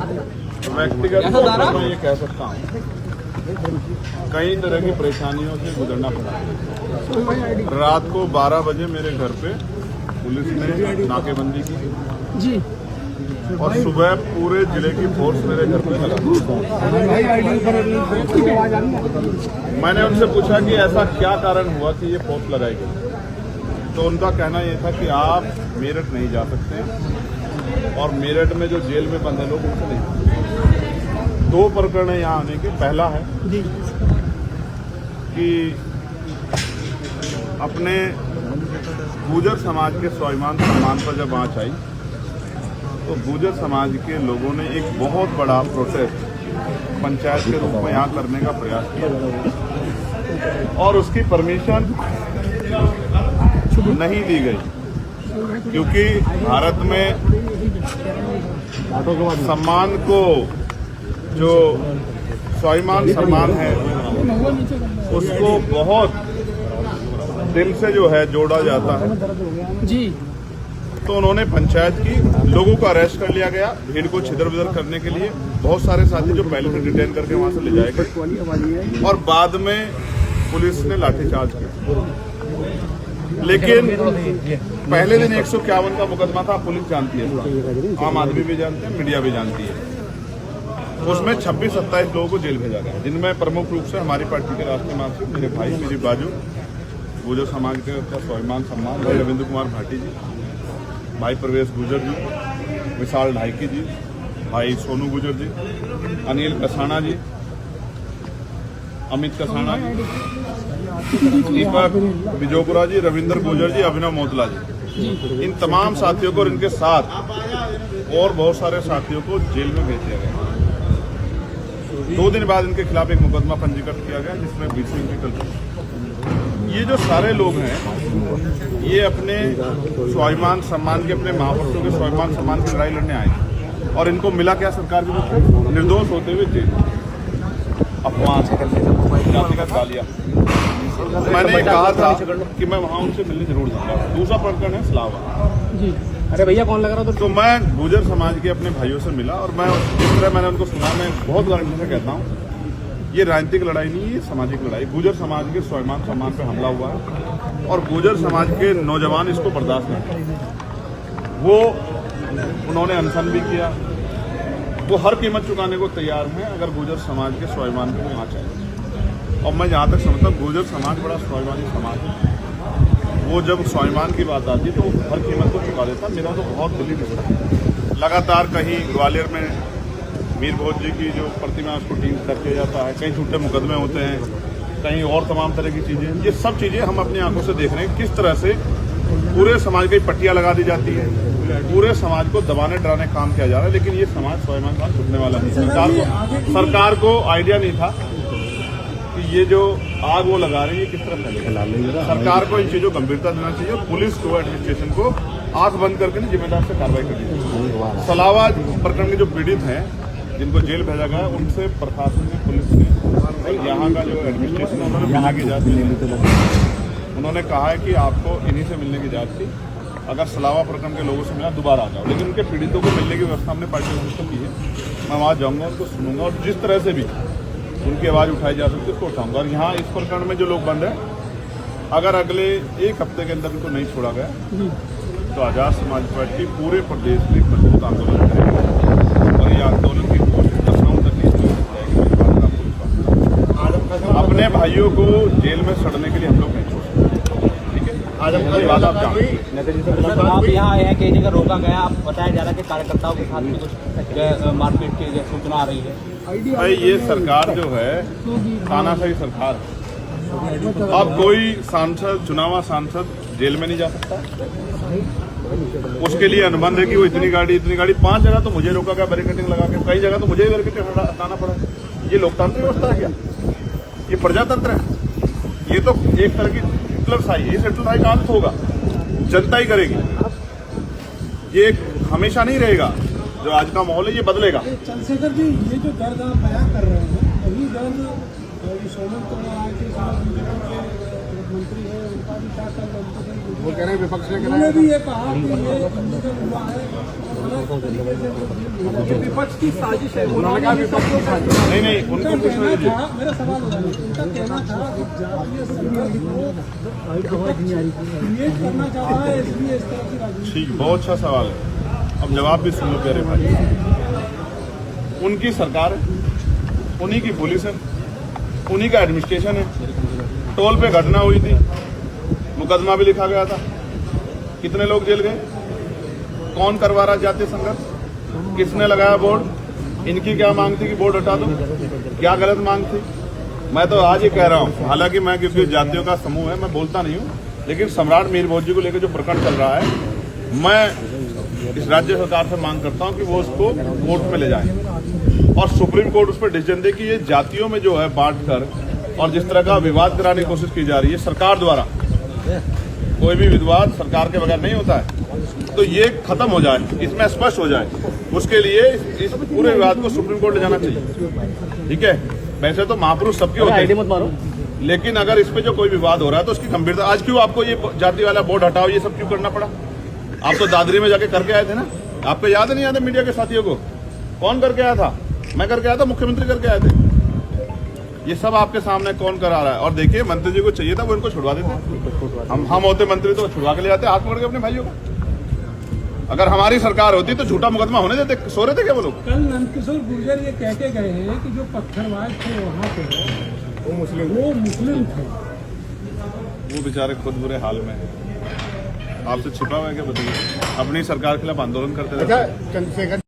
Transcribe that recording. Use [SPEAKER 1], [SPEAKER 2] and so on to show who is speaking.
[SPEAKER 1] व्यक्तिगत तौर पर मैं ये कह सकता हूँ, कई तरह की परेशानियों से गुजरना पड़ा। रात को 12 बजे मेरे घर पे पुलिस ने नाकेबंदी की जी, और सुबह पूरे जिले की फोर्स मेरे घर पे लगा। मैंने उनसे पूछा कि ऐसा क्या कारण हुआ कि ये फोर्स लगाई गई, तो उनका कहना ये था कि आप मेरठ नहीं जा सकते और मेरठ में जो जेल में बंद है लोग उनसे नहीं। 2 प्रकरण है यहाँ आने के। पहला है कि अपने गुर्जर समाज के स्वाभिमान सम्मान पर जब आँच आई तो गुर्जर समाज के लोगों ने एक बहुत बड़ा प्रोटेस्ट पंचायत के रूप में यहाँ करने का प्रयास किया और उसकी परमिशन नहीं दी गई, क्योंकि भारत में सम्मान को जो स्वाभिमान सम्मान है उसको बहुत दिल से जो है जोड़ा जाता है जी। तो उन्होंने पंचायत की, लोगों को अरेस्ट कर लिया गया भीड़ को छिदर बिदर करने के लिए। बहुत सारे साथी जो पहले से डिटेन करके वहां से ले जाए गए और बाद में पुलिस ने लाठीचार्ज किया। लेकिन पहले दिन 151 का मुकदमा था, पुलिस जानती है, आम आदमी भी जानते हैं, मीडिया भी जानती है। उसमें 26-27 लोगों को जेल भेजा गया, जिनमें प्रमुख रूप से हमारी पार्टी के राष्ट्रीय महासचिव, मेरे भाई, मेरी बाजू, गुर्जर समाज के स्वाभिमान सम्मान भाई रविंद्र कुमार भाटी जी, भाई प्रवेश गुर्जर जी, विशाल ढाईकी जी, भाई सोनू गुर्जर जी, अनिल कसाना जी, अमित कसाना जी, दीपक बिजोपुरा जी, रविंद्र गुर्जर जी, अभिनव मोतला जी, इन तमाम साथियों को और इनके साथ और बहुत सारे साथियों को जेल में भेज दिया गया। 2 दिन बाद इनके खिलाफ एक मुकदमा पंजीकृत किया गया जिसमें बीसिंग की कल्पना। ये जो सारे लोग हैं ये अपने स्वाभिमान सम्मान के, अपने महापुरुषों के स्वाभिमान सम्मान की लड़ाई लड़ने आए और इनको मिला क्या सरकार की तरफ से? निर्दोष होते हुए जेल, अपमान, जातिगत गालियां। मैंने कहा था कि मैं वहां उनसे मिलने जरूर जाऊंगा। दूसरा प्रकरण है सलावा जी। अरे भैया कौन लग रहा था? तो मैं गुर्जर समाज के अपने भाइयों से मिला और मैं जिस तरह मैंने उनको सुना, मैं बहुत गारंटी से कहता हूँ ये राजनीतिक लड़ाई नहीं, ये सामाजिक लड़ाई। गुर्जर समाज के स्वाभिमान सम्मान पे हमला हुआ है और गुर्जर समाज के नौजवान इसको बर्दाश्त नहीं करते। वो उन्होंने अनशन भी किया, वो हर कीमत चुकाने को तैयार हैं अगर गुर्जर समाज के स्वाभिमान पे वहाँ चाहिए। और मैं जहाँ तक समझता हूँ गुर्जर समाज बड़ा स्वाभिमानी समाज है। वो जब स्वाभिमान की बात आती है तो वो हर कीमत को चुका देता। मेरा तो बहुत दिल्ली टुकड़ा, लगातार कहीं ग्वालियर में मीर भोज जी की जो प्रतिमा उसको टीम कर किया जाता है, कहीं झूठे मुकदमे होते हैं, कहीं और तमाम तरह की चीज़ें। ये सब चीज़ें हम अपनी आंखों से देख रहे हैं किस तरह से पूरे समाज की पट्टियाँ लगा दी जाती है, पूरे समाज को दबाने डराने काम किया जा रहा है। लेकिन ये समाज स्वाभिमान का छूटने वाला नहीं। सरकार को आइडिया नहीं था कि ये जो आग वो लगा रही है किस तरह फैलेगा। सरकार को इन चीज़ों को गंभीरता देना चाहिए, पुलिस को, एडमिनिस्ट्रेशन को आंख बंद करके जिम्मेदार से कार्रवाई करनी चाहिए। सलावा प्रकरण के जो पीड़ित हैं जिनको जेल भेजा गया उनसे प्रशासन ने, पुलिस ने, यहाँ का जो एडमिनिस्ट्रेशन है उन्होंने मिलने की जांच, उन्होंने कहा है कि आपको इन्हीं से मिलने की जांच थी, अगर सलावा प्रकरण के लोगों से मिला दोबारा आ जाओ। लेकिन उनके पीड़ितों को मिलने की व्यवस्था हमने पार्टी ऑफिस को की है। मैं वहाँ जाऊँगा, उनको सुनूंगा और जिस तरह से भी उनकी आवाज़ उठाई जा सकती है उसको उठाऊंगा। और यहाँ इस प्रकरण में जो लोग बंद हैं, अगर अगले 1 हफ्ते के अंदर इनको नहीं छोड़ा गया तो आज़ाद समाज पार्टी पूरे प्रदेश में एक मजबूत आंदोलन करेगी और ये आंदोलन की दशाओं तक अपने भाइयों को जेल में सड़ने के लिए हम लोग नहीं छोड़ सकते। ठीक है, आज हम कल बात आप
[SPEAKER 2] आप यहाँ आए हैं, कई जगह रोका गया, आप बताया जा रहा है कि कार्यकर्ताओं के साथ भी कुछ मारपीट की सूचना आ रही है।
[SPEAKER 1] भाई ये सरकार जो है तानाशाही सरकार है। अब कोई सांसद, चुनावा सांसद जेल में नहीं जा सकता, उसके लिए अनुबंध है कि वो इतनी गाड़ी 5 जगह तो मुझे रोका गया बैरिकेडिंग लगा के, कई जगह तो मुझे बैरिकेडिंग हटाना पड़ा। ये लोकतांत्रिक व्यवस्था है क्या? ये प्रजातंत्र है? ये तो एक तरह की हिटलरशाही है। इस हिटलरशाही का अंत होगा, जनता ही करेगी। ये हमेशा नहीं रहेगा। जो आज का माहौल है ये बदलेगा।
[SPEAKER 3] चंद्रशेखर जी, ये जो दर्द आप बयां कर रहे हैं, वही दर्द सोनम मंत्री है उनका भी क्या
[SPEAKER 4] वो कह रहे हैं विपक्ष ने
[SPEAKER 3] उन्होंने भी ये कहा कि ये इल्लीगल हुआ है, ये विपक्ष की साजिश है।
[SPEAKER 4] उन्होंने कहा विपक्ष की साजिश।
[SPEAKER 1] नहीं नहीं,
[SPEAKER 3] उनका
[SPEAKER 1] उनको पूछना
[SPEAKER 3] कहना
[SPEAKER 1] दीजिए।
[SPEAKER 3] था, मेरा सवाल हो रहा है, उनका कहना था कि जातीय समीकरण को क्रिएट करना चाह रहा है, इसलिए इस तरह की राजनीति।
[SPEAKER 1] ठीक, बहुत अच्छा सवाल है। अब जवाब भी सुन लो प्यारे भाई। उनकी सरकार है, उन्हीं की पुलिस है, उन्हीं का एडमिनिस्ट्रेशन है। टोल पे घटना हुई थी, मुकदमा भी लिखा गया था, कितने लोग जेल गए? कौन करवा रहा जातीय संघर्ष? किसने लगाया बोर्ड? इनकी क्या मांग थी कि बोर्ड हटा दो? क्या गलत मांग थी? मैं तो आज ही कह रहा हूं, हालांकि मैं क्योंकि जातियों का समूह है मैं बोलता नहीं हूं, लेकिन सम्राट मीर भोज जी को लेकर जो प्रकरण चल रहा है, मैं इस राज्य सरकार से मांग करता हूं कि वो उसको कोर्ट में ले जाए और सुप्रीम कोर्ट उस पर डिसीजन दे कि ये जातियों में जो है बांट कर और जिस तरह का विवाद कराने की कोशिश की जा रही है सरकार द्वारा, कोई भी विवाद सरकार के बगैर नहीं होता है, तो ये खत्म हो जाए, इसमें स्पष्ट हो जाए। उसके लिए इस पूरे विवाद को सुप्रीम कोर्ट ले जाना चाहिए। ठीक है, वैसे तो महापुरुष सबके होते हैं, लेकिन अगर इस पे जो कोई विवाद हो रहा है तो उसकी गंभीरता, आज क्यों आपको ये जाति वाला बोर्ड हटाओ ये सब क्यों करना पड़ा? आप तो दादरी में जाके करके आए थे ना, आपको याद नहीं आता मीडिया के साथियों को? कौन करके आया था? मैं करके आया था, मुख्यमंत्री करके आए थे। ये सब आपके सामने कौन करा रहा है? और देखिए, मंत्री जी को चाहिए था वो इनको छुड़वा देते। हम होते मंत्री तो छुड़वा के ले जाते हाथ पकड़ के अपने भाइयों को। अगर हमारी सरकार होती तो झूठा मुकदमा होने देते? सो रहे थे क्या वो लोग?
[SPEAKER 3] कल नंदकिशोर गुर्जर ये कह के गए हैं कि जो पत्थरबाज थे वहाँ पे वो मुस्लिम थे।
[SPEAKER 1] वो बेचारे खुद बुरे हाल में हैं। आपसे छिपा हुआ है क्या? बताइए। अपनी सरकार के खिलाफ आंदोलन करते थे।
[SPEAKER 4] अच्छा, चंद्रशेखर